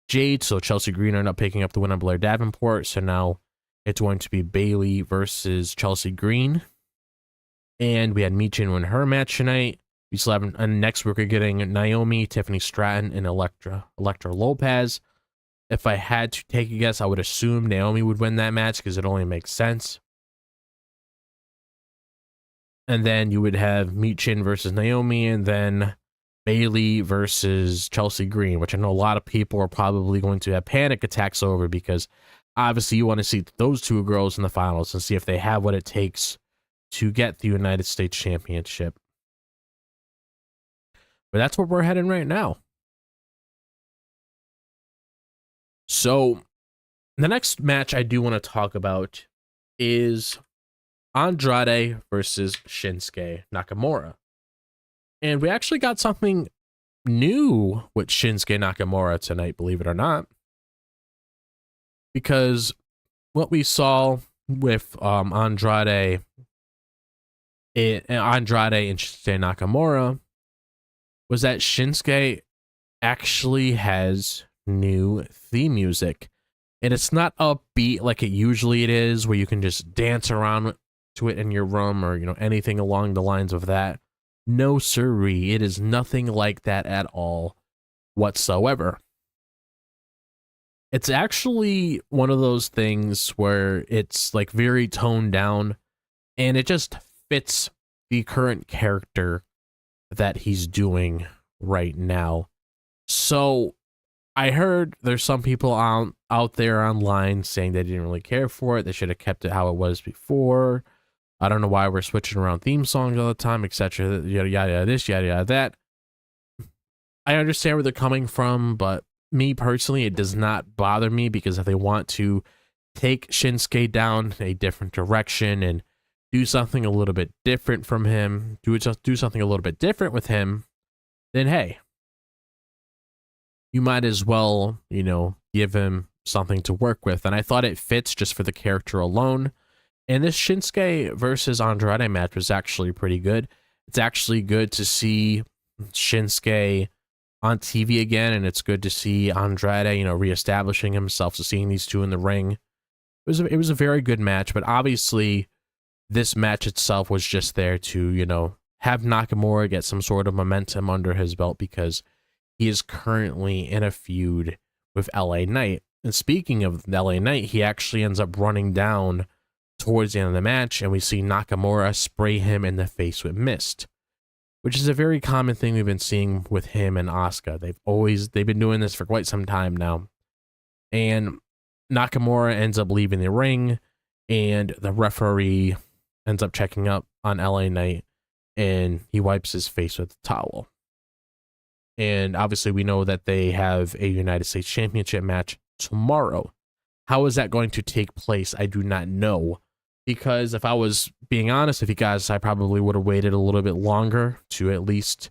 Jade, so Chelsea Green ended up picking up the win on Blair Davenport. So now it's going to be Bayley versus Chelsea Green. And we had Michin win her match tonight. We still have, and next we're getting Naomi, Tiffany Stratton, and Elektra Lopez. If I had to take a guess, I would assume Naomi would win that match because it only makes sense. And then you would have Michin versus Naomi, and then Bayley versus Chelsea Green, which I know a lot of people are probably going to have panic attacks over, because obviously you want to see those two girls in the finals and see if they have what it takes to get the United States Championship. But that's where we're heading right now. So the next match I do want to talk about is Andrade versus Shinsuke Nakamura. And we actually got something new with Shinsuke Nakamura tonight, believe it or not. Because what we saw with Andrade and Shinsuke Nakamura was that Shinsuke actually has new theme music. And it's not upbeat like it usually is, where you can just dance around to it in your room or, you know, anything along the lines of that. No siree, it is nothing like that at all whatsoever. It's actually one of those things where it's like very toned down, and it just fits the current character that he's doing right now. So I heard there's some people out there online saying they didn't really care for it. They should have kept it how it was before. I don't know why we're switching around theme songs all the time, etc. Yada yada this, yada yada that. I understand where they're coming from, but me personally, it does not bother me, because if they want to take Shinsuke down a different direction and do something a little bit different from him, do something a little bit different with him, then hey, you might as well, you know, give him something to work with. And I thought it fits just for the character alone. And this Shinsuke versus Andrade match was actually pretty good. It's actually good to see Shinsuke on TV again, and it's good to see Andrade, reestablishing himself. So seeing these two in the ring, it was a very good match. But obviously, this match itself was just there to, have Nakamura get some sort of momentum under his belt because he is currently in a feud with LA Knight. And speaking of LA Knight, he actually ends up running down towards the end of the match, and we see Nakamura spray him in the face with mist, which is a very common thing we've been seeing with him and Asuka. They've been doing this for quite some time now. And Nakamura ends up leaving the ring, and the referee ends up checking up on LA Knight, and he wipes his face with a towel. And obviously we know that they have a United States Championship match tomorrow. How is that going to take place? I do not know. Because if I was being honest with you guys, I probably would have waited a little bit longer to at least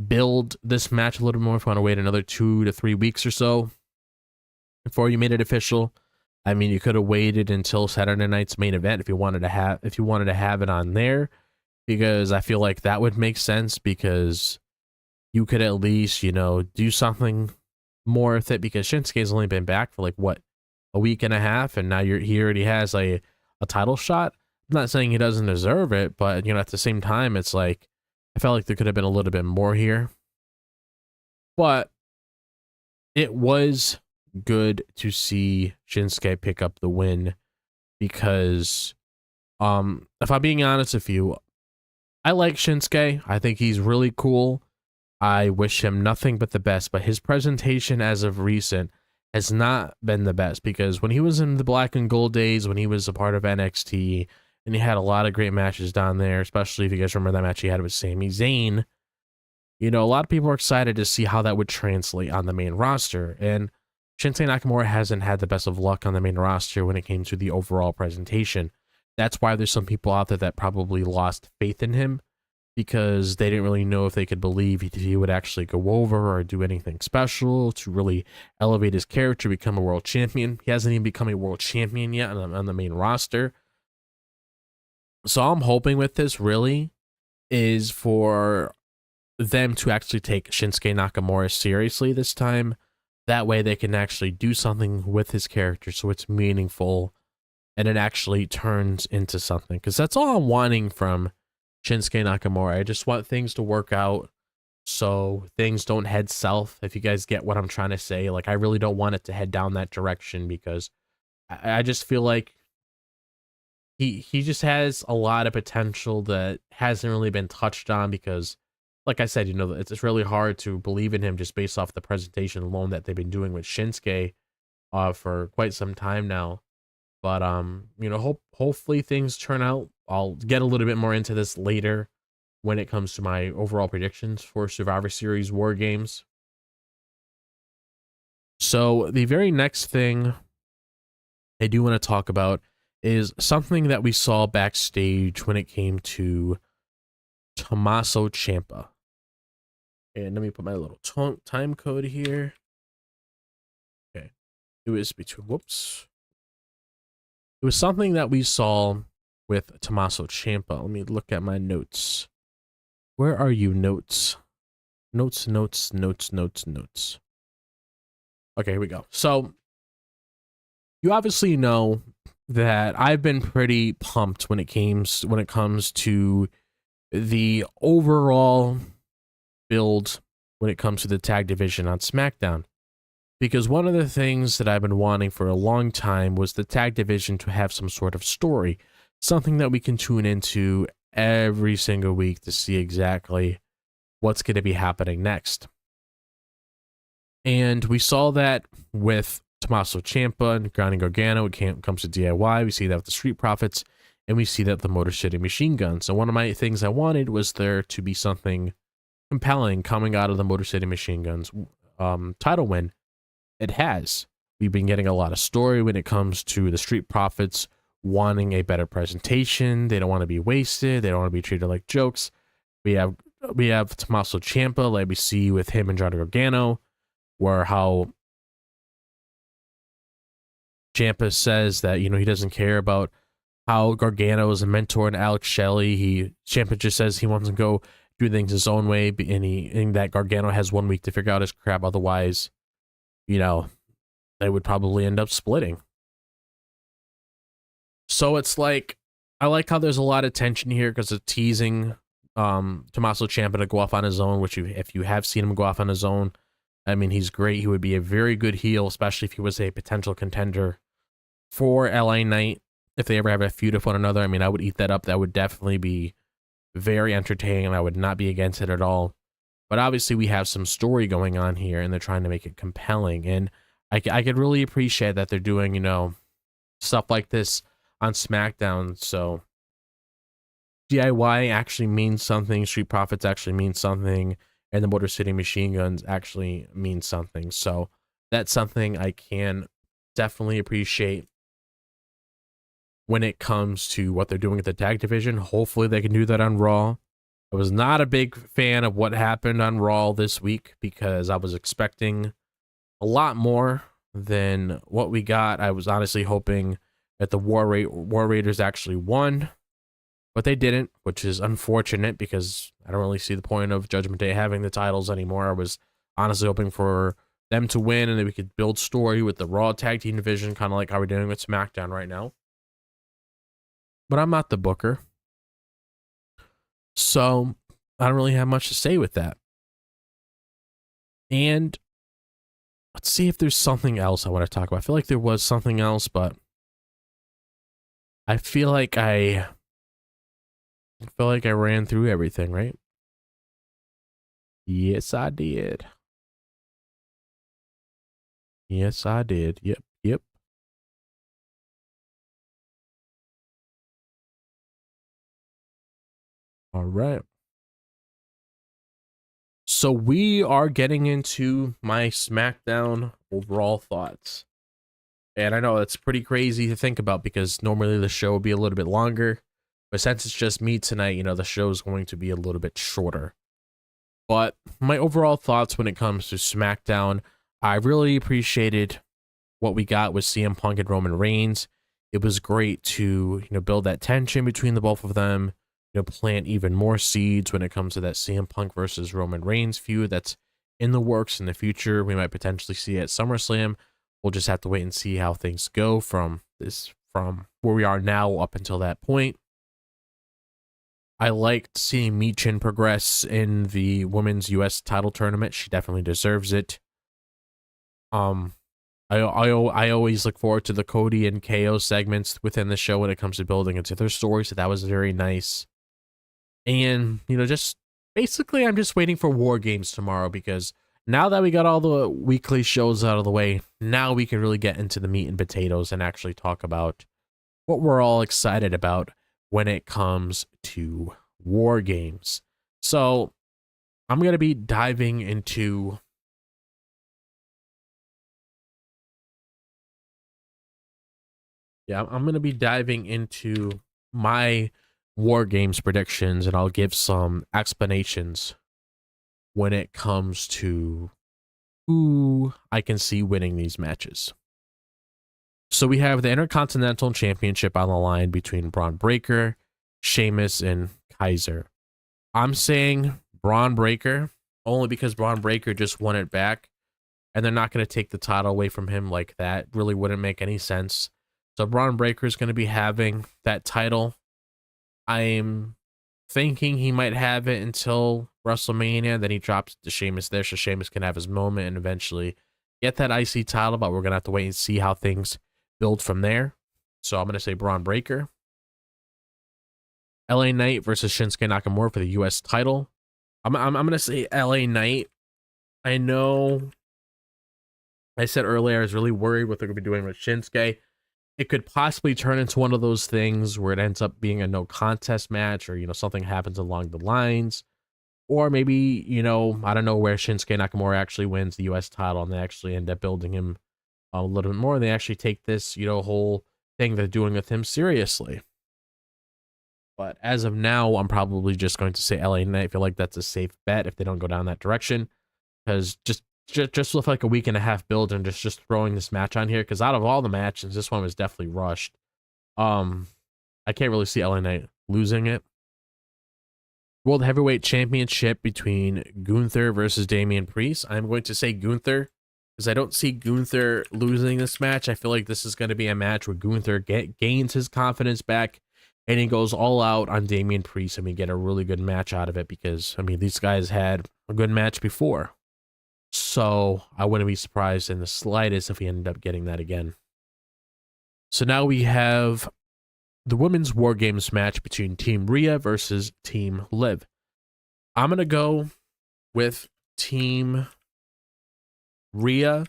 build this match a little more. If you want to wait another 2 to 3 weeks or so before you made it official, I mean, you could have waited until Saturday night's main event if you wanted to have it on there, because I feel like that would make sense, because you could at least, do something more with it, because Shinsuke's only been back for a week and a half, and now he already has a title shot. I'm not saying he doesn't deserve it, but at the same time, it's like I felt like there could have been a little bit more here. But it was good to see Shinsuke pick up the win, because if I'm being honest with you, I like Shinsuke. I think he's really cool. I wish him nothing but the best, but his presentation as of recent has not been the best, because when he was in the black and gold days, when he was a part of NXT, and he had a lot of great matches down there, especially if you guys remember that match he had with Sami Zayn, a lot of people are excited to see how that would translate on the main roster. And Shinsuke Nakamura hasn't had the best of luck on the main roster when it came to the overall presentation. That's why there's some people out there that probably lost faith in him, because they didn't really know if they could believe he would actually go over or do anything special to really elevate his character, become a world champion. He hasn't even become a world champion yet on the main roster. So all I'm hoping with this really is for them to actually take Shinsuke Nakamura seriously this time. That way they can actually do something with his character so it's meaningful and it actually turns into something. Because that's all I'm wanting from Shinsuke Nakamura. I just want things to work out so things don't head south, if you guys get what I'm trying to say. I really don't want it to head down that direction, because I just feel like he just has a lot of potential that hasn't really been touched on, because like I said, it's really hard to believe in him just based off the presentation alone that they've been doing with Shinsuke for quite some time now. But hopefully things turn out. I'll get a little bit more into this later when it comes to my overall predictions for Survivor Series WarGames. So the very next thing I do want to talk about is something that we saw backstage when it came to Tommaso Ciampa. And let me put my little time code here. Okay. It was something that we saw with Tommaso Ciampa. Let me look at my notes. Where are you, notes? Notes. Okay, here we go. So, you obviously know that I've been pretty pumped when it comes to the overall build when it comes to the tag division on SmackDown. Because one of the things that I've been wanting for a long time was the tag division to have some sort of story. Something that we can tune into every single week to see exactly what's going to be happening next. And we saw that with Tommaso Ciampa and Johnny Gargano. It comes to DIY. We see that with the Street Profits. And we see that with the Motor City Machine Guns. So one of my things I wanted was there to be something compelling coming out of the Motor City Machine Guns title win. It has. We've been getting a lot of story when it comes to the Street Profits wanting a better presentation. They don't want to be wasted. They don't want to be treated like jokes. We have Tommaso Ciampa, like we see with him and Johnny Gargano, where how Ciampa says that, he doesn't care about how Gargano is a mentor to Alex Shelley. Ciampa just says he wants to go do things his own way, and that Gargano has 1 week to figure out his crap. Otherwise, they would probably end up splitting. So it's like, I like how there's a lot of tension here because of teasing Tommaso Ciampa to go off on his own, which if you have seen him go off on his own, I mean, he's great. He would be a very good heel, especially if he was a potential contender for LA Knight. If they ever have a feud with one another, I mean, I would eat that up. That would definitely be very entertaining, and I would not be against it at all. But obviously, we have some story going on here, and they're trying to make it compelling. And I could really appreciate that they're doing, stuff like this on SmackDown. So DIY actually means something. Street Profits actually means something. And the Motor City Machine Guns actually means something. So that's something I can definitely appreciate when it comes to what they're doing at the tag division. Hopefully they can do that on Raw. I was not a big fan of what happened on Raw this week because I was expecting a lot more than what we got. I was honestly hoping that the War Raiders actually won, but they didn't, which is unfortunate because I don't really see the point of Judgment Day having the titles anymore. I was honestly hoping for them to win and that we could build story with the Raw Tag Team division, kind of like how we're doing with SmackDown right now. But I'm not the booker, so I don't really have much to say with that. And let's see if there's something else I want to talk about. I feel like there was something else, but I feel like I ran through everything, right? Yes, I did. Yes, I did. Yep. All right. So we are getting into my SmackDown overall thoughts. And I know it's pretty crazy to think about because normally the show would be a little bit longer. But since it's just me tonight, the show is going to be a little bit shorter. But my overall thoughts when it comes to SmackDown, I really appreciated what we got with CM Punk and Roman Reigns. It was great to, build that tension between the both of them, plant even more seeds when it comes to that CM Punk versus Roman Reigns feud that's in the works in the future. We might potentially see it at SummerSlam. We'll just have to wait and see how things go from where we are now up until that point. I liked seeing Michin progress in the women's U.S. title tournament. She definitely deserves it. I always look forward to the Cody and KO segments within the show when it comes to building into their story, so that was very nice. And, just basically I'm just waiting for WarGames tomorrow because now that we got all the weekly shows out of the way, now we can really get into the meat and potatoes and actually talk about what we're all excited about when it comes to WarGames. So I'm going to be diving into I'm going to be diving into my WarGames predictions, and I'll give some explanations when it comes to who I can see winning these matches. So we have the Intercontinental Championship on the line between Braun Breaker, Sheamus, and Kaiser. I'm saying Braun Breaker only because Braun Breaker just won it back, and they're not going to take the title away from him like that. Really wouldn't make any sense. So Braun Breaker is going to be having that title. I'm thinking he might have it until WrestleMania, then he drops to Sheamus there so Sheamus can have his moment and eventually get that IC title, but we're going to have to wait and see how things build from there. So I'm going to say Braun Breaker. LA Knight versus Shinsuke Nakamura for the US title. I'm going to say LA Knight. I know I said earlier I was really worried what they're going to be doing with Shinsuke. It could possibly turn into one of those things where it ends up being a no contest match or, something happens along the lines. Or maybe, I don't know where Shinsuke Nakamura actually wins the US title and they actually end up building him a little bit more. And they actually take this, whole thing they're doing with him seriously. But as of now, I'm probably just going to say LA Knight. I feel like that's a safe bet if they don't go down that direction. Because just just with like a week and a half build and just throwing this match on here, because out of all the matches, this one was definitely rushed. I can't really see LA Knight losing it. World Heavyweight Championship between Gunther versus Damian Priest. I'm going to say Gunther because I don't see Gunther losing this match. I feel like this is going to be a match where Gunther gains his confidence back and he goes all out on Damian Priest, and we get a really good match out of it because, I mean, these guys had a good match before. So I wouldn't be surprised in the slightest if we ended up getting that again. So now we have the women's WarGames match between Team Rhea versus Team Liv. I'm going to go with Team Rhea,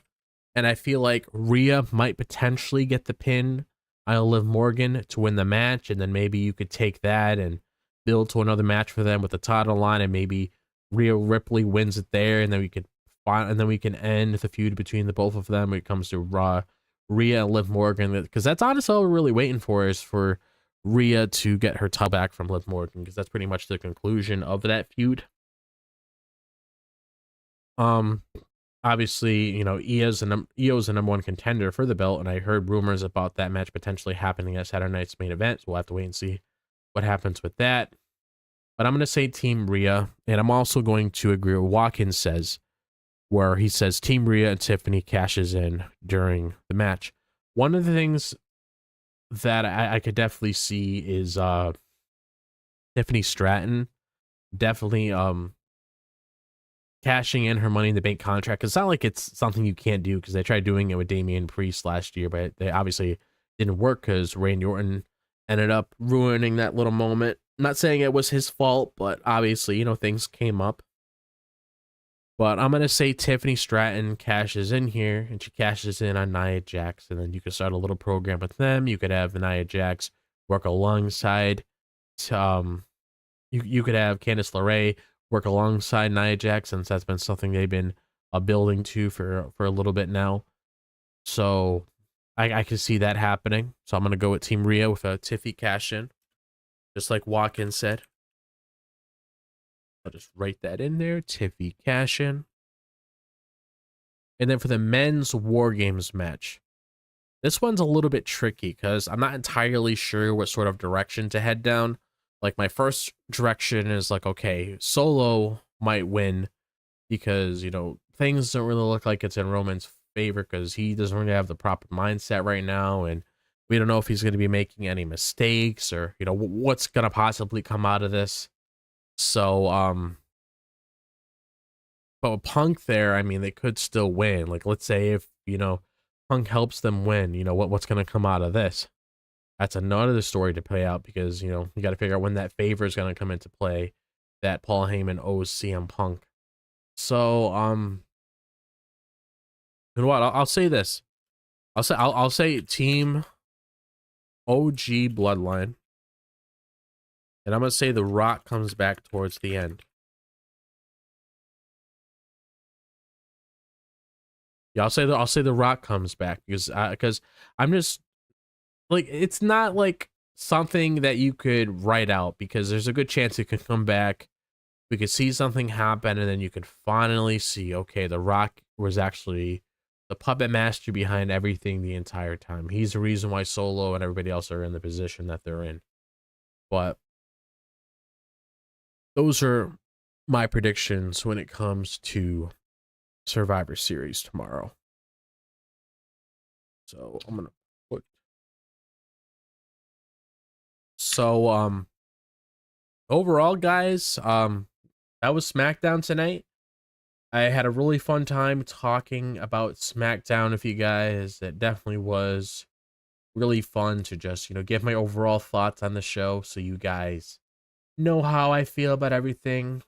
and I feel like Rhea might potentially get the pin on Liv Morgan to win the match, and then maybe you could take that and build to another match for them with the title line, and maybe Rhea Ripley wins it there, and then we can end the feud between the both of them when it comes to Rhea and Liv Morgan, because that's honestly all we're really waiting for, is for Rhea to get her title back from Liv Morgan, because that's pretty much the conclusion of that feud. Obviously, you know, Io's the number one contender for the belt, and I heard rumors about that match potentially happening at Saturday night's main event, so we'll have to wait and see what happens with that. But I'm going to say Team Rhea, and I'm also going to agree with Watkins says, where he says Team Rhea and Tiffany cashes in during the match. One of the things that I could definitely see is Tiffany Stratton definitely cashing in her Money in the Bank contract. It's not like it's something you can't do, because they tried doing it with Damian Priest last year, but they obviously didn't work because Randy Orton ended up ruining that little moment. I'm not saying it was his fault, but obviously, you know, things came up. But I'm going to say Tiffany Stratton cashes in here, and she cashes in on Nia Jax, and then you could start a little program with them. You could have Nia Jax work alongside, you could have Candice LeRae work alongside Nia Jax, since that's been something they've been building to for a little bit now. So I can see that happening. So I'm going to go with Team Rhea with a Tiffy cash in, just like Watkins said. I'll just write that in there, Tiffy cash in. And then for the men's WarGames match, this one's a little bit tricky because I'm not entirely sure what sort of direction to head down. Like, my first direction is like, okay, Solo might win because, you know, things don't really look like it's in Roman's favor because he doesn't really have the proper mindset right now, and we don't know if he's going to be making any mistakes or, you know, what's going to possibly come out of this. So, but with Punk there, I mean, they could still win. Like, let's say if, you know, Punk helps them win, you know, what's going to come out of this? That's another story to play out, because, you know, you got to figure out when that favor is going to come into play that Paul Heyman owes CM Punk. So, you know what? I'll say this. I'll say Team OG Bloodline, and I'm gonna say The Rock comes back towards the end. Yeah, I'll say The Rock comes back because I'm just like, it's not like something that you could write out, because there's a good chance it could come back. We could see something happen, and then you could finally see, okay, The Rock was actually the puppet master behind everything the entire time. He's the reason why Solo and everybody else are in the position that they're in. But those are my predictions when it comes to Survivor Series tomorrow. So I'm gonna put. So overall, guys, that was SmackDown tonight. I had a really fun time talking about SmackDown with you guys. It definitely was really fun to just, you know, give my overall thoughts on the show, so you guys know how I feel about everything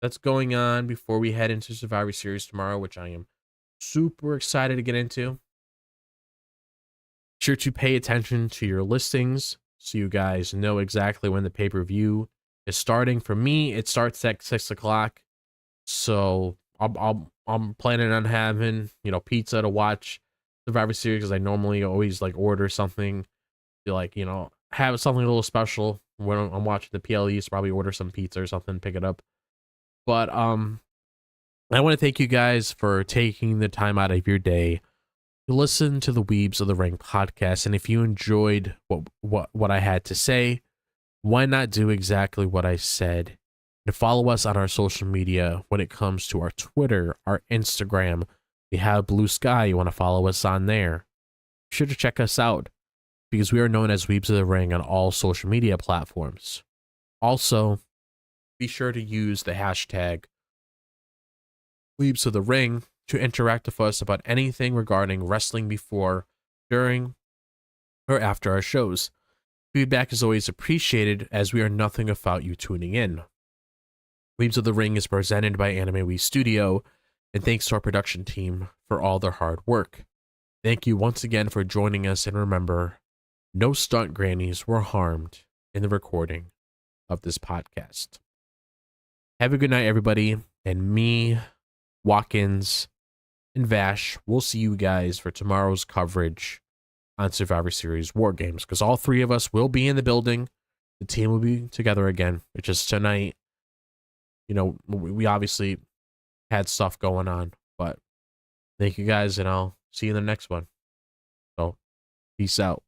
that's going on before we head into Survivor Series tomorrow, which I am super excited to get into. Sure to pay attention to your listings so you guys know exactly when the pay-per-view is starting. For me, it starts at 6 o'clock. So I'm planning on having, you know, pizza to watch Survivor Series, because I normally always like order something to, like, you know, have something a little special when I'm watching the PLEs. Probably order some pizza or something, pick it up. But I want to thank you guys for taking the time out of your day to listen to the Weebs of the Ring podcast. And if you enjoyed what I had to say, why not do exactly what I said and follow us on our social media when it comes to our Twitter, our Instagram. We have Blue Sky. You want to follow us on there. Be sure to check us out because we are known as Weebs of the Ring on all social media platforms. Also, be sure to use the hashtag Weebs of the Ring to interact with us about anything regarding wrestling before, during, or after our shows. Feedback is always appreciated as we are nothing without you tuning in. Weebs of the Ring is presented by Anime We Studio, and thanks to our production team for all their hard work. Thank you once again for joining us, and remember, no stunt grannies were harmed in the recording of this podcast. Have a good night, everybody, and me, Watkins, and Vash, we'll see you guys for tomorrow's coverage on Survivor Series WarGames, because all three of us will be in the building. The team will be together again. It's just tonight, you know, we obviously had stuff going on, but thank you guys, and I'll see you in the next one. So, peace out.